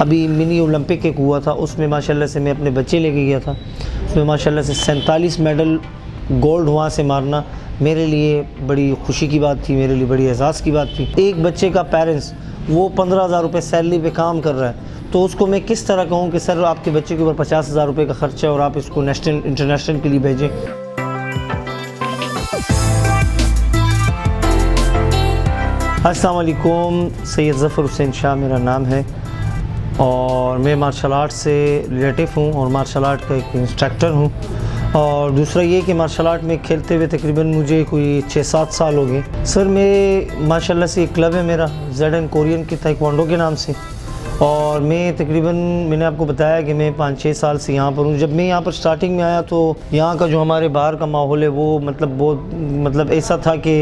अभी mini Olympic एक हुआ था, उसमें माशाल्लाह से मैं अपने बच्चे लेके गया था। उसमें माशाल्लाह से 47 मेडल गोल्ड वहाँ से मारना मेरे लिए बड़ी खुशी की बात थी, मेरे लिए बड़ी एहसास की बात थी। एक बच्चे का पेरेंट्स वो 15,000 रुपये सैलरी पे काम कर रहा है, तो उसको मैं किस तरह कहूँ कि सर आपके बच्चे के ऊपर 50,000 रुपये का खर्चा है और आप इसको नेशनल इंटरनेशनल के लिए भेजें। अस्सलाम वालेकुम, सैयद ज़फ़र हुसैन शाह मेरा नाम है और मैं मार्शल आर्ट से रिलेटिव हूँ और मार्शल आर्ट का एक इंस्ट्रक्टर हूँ। और दूसरा ये कि मार्शल आर्ट में खेलते हुए तकरीबन मुझे कोई 6-7 साल हो गए। सर मैं माशाल्लाह से एक क्लब है मेरा ZN कोरियन की ताइक्वांडो के नाम से, और मैं तकरीबन मैंने आपको बताया कि मैं 5-6 साल से यहाँ पर हूँ। जब मैं यहाँ पर स्टार्टिंग में आया तो यहाँ का जो हमारे बाहर का माहौल है वो बहुत ऐसा था कि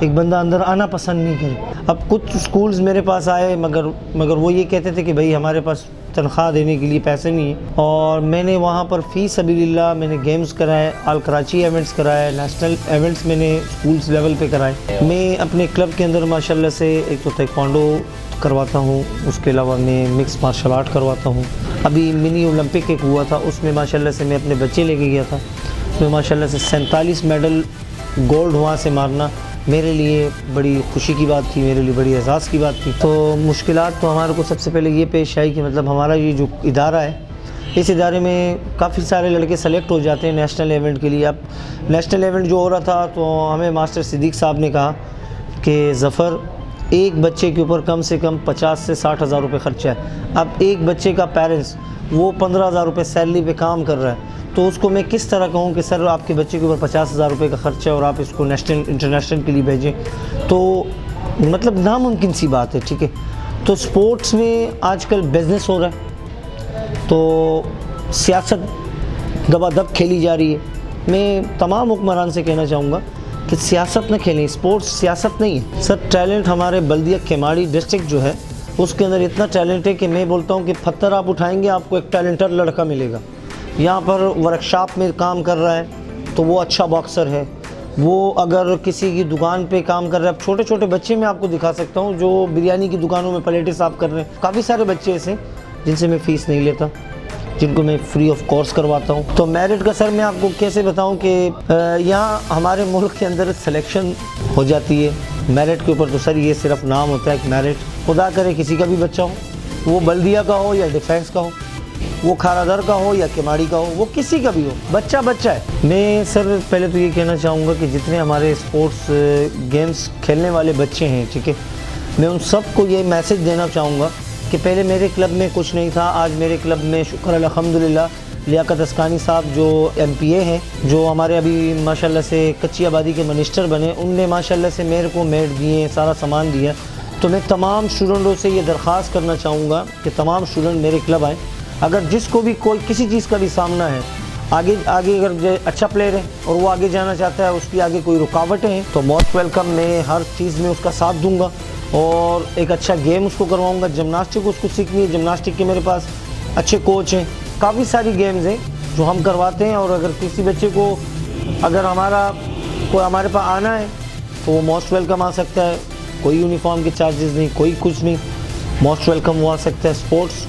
एक बंदा अंदर आना पसंद नहीं करे। अब कुछ स्कूल्स मेरे पास आए मगर वो ये कहते थे कि भाई हमारे पास तनख्वाह देने के लिए पैसे नहीं है, और मैंने वहाँ पर फ़ी सबीलिल्लाह मैंने गेम्स कराए, आल कराची इवेंट्स कराए, नेशनल इवेंट्स मैंने स्कूल्स लेवल पे कराए। मैं अपने क्लब के अंदर माशाल्लाह से एक तो ताइक्वांडो करवाता हूँ, उसके अलावा मैं मिक्स मार्शल आर्ट करवाता हूँ। अभी मिनी ओलंपिक एक हुआ था, उसमें माशाल्लाह से मैं अपने बच्चे लेके गया था। उसमें माशाल्लाह से 47 मेडल गोल्ड वहाँ से मारना मेरे लिए बड़ी खुशी की बात थी, मेरे लिए बड़ी एहसास की बात थी। तो मुश्किलात तो हमारे को सबसे पहले ये पेश आई कि मतलब हमारा ये जो इदारा है, इस इदारे में काफ़ी सारे लड़के सेलेक्ट हो जाते हैं नेशनल इवेंट के लिए। अब नेशनल इवेंट जो हो रहा था तो हमें मास्टर सिद्दीक साहब ने कहा कि ज़फ़र एक बच्चे के ऊपर कम से कम 50 से 60 हज़ार रुपये ख़र्चा है। अब एक बच्चे का पेरेंट्स वो 15,000 रुपये सैलरी पे काम कर रहा है, तो उसको मैं किस तरह कहूँ कि सर आपके बच्चे के ऊपर 50,000 रुपये का खर्चा है और आप इसको नेशनल इंटरनेशनल के लिए भेजें, तो मतलब नामुमकिन सी बात है। ठीक है, तो स्पोर्ट्स में आजकल बिज़नेस हो रहा है, तो सियासत दबादब खेली जा रही है। मैं तमाम हुक्मरान से कहना चाहूँगा कि सियासत न खेलें, स्पोर्ट्स सियासत नहीं है। सर टैलेंट हमारे बल्दिया केमाड़ी डिस्ट्रिक्ट जो है उसके अंदर इतना टैलेंट है कि मैं बोलता हूँ कि पत्थर आप उठाएँगे आपको एक टैलेंटेड लड़का मिलेगा। यहाँ पर वर्कशॉप में काम कर रहा है तो वो अच्छा बॉक्सर है, वो अगर किसी की दुकान पे काम कर रहा है। अब छोटे छोटे बच्चे मैं आपको दिखा सकता हूँ जो बिरयानी की दुकानों में प्लेटें साफ़ कर रहे हैं। काफ़ी सारे बच्चे ऐसे जिनसे मैं फ़ीस नहीं लेता, जिनको मैं फ्री ऑफ कोर्स करवाता हूँ। तो मेरिट का सर मैं आपको कैसे बताऊँ कि यहाँ हमारे मुल्क के अंदर सिलेक्शन हो जाती है मेरिट के ऊपर। तो सर ये सिर्फ नाम होता है कि मेरिट। खुदा करे किसी का भी बच्चा हो, वो बल्दिया का हो या डिफेंस का हो, वो खारादर का हो या केमाड़ी का हो, वो किसी का भी हो, बच्चा बच्चा है। मैं सर पहले तो ये कहना चाहूँगा कि जितने हमारे स्पोर्ट्स गेम्स खेलने वाले बच्चे हैं, ठीक है, मैं उन सबको ये मैसेज देना चाहूँगा कि पहले मेरे क्लब में कुछ नहीं था, आज मेरे क्लब में शुक्र अल्हम्दुलिल्लाह लियाकत अस्कानी साहब जो MPA हैं, जो हमारे अभी माशाल्लाह से कच्ची आबादी के मिनिस्टर बने, उनने माशाल्लाह से मेरे को मेड दिए, सारा सामान दिया। तो मैं तमाम स्टूडेंटों से ये दरख्वास्त करना चाहूँगा कि तमाम स्टूडेंट मेरे क्लब आएँ। अगर जिसको भी कोई किसी चीज़ का भी सामना है, आगे अगर अच्छा प्लेयर है और वो आगे जाना चाहता है, उसकी आगे कोई रुकावटें हैं, तो मोस्ट वेलकम। मैं हर चीज़ में उसका साथ दूंगा और एक अच्छा गेम उसको करवाऊंगा। जिमनास्टिक उसको सीखनी है, जिमनास्टिक के मेरे पास अच्छे कोच हैं। काफ़ी सारी गेम्स हैं जो हम करवाते हैं, और अगर किसी बच्चे को अगर हमारे पास आना है तो वो मोस्ट वेलकम आ सकता है। कोई यूनिफॉर्म के चार्जेस नहीं, कोई कुछ नहीं, मोस्ट वेलकम वो आ सकता है। स्पोर्ट्स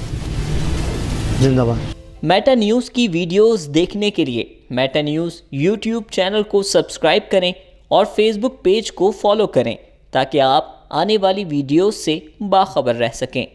जिंदाबाद। मेटा न्यूज़ की वीडियोस देखने के लिए मेटा न्यूज़ यूट्यूब चैनल को सब्सक्राइब करें और फेसबुक पेज को फॉलो करें ताकि आप आने वाली वीडियोस से बाखबर रह सकें।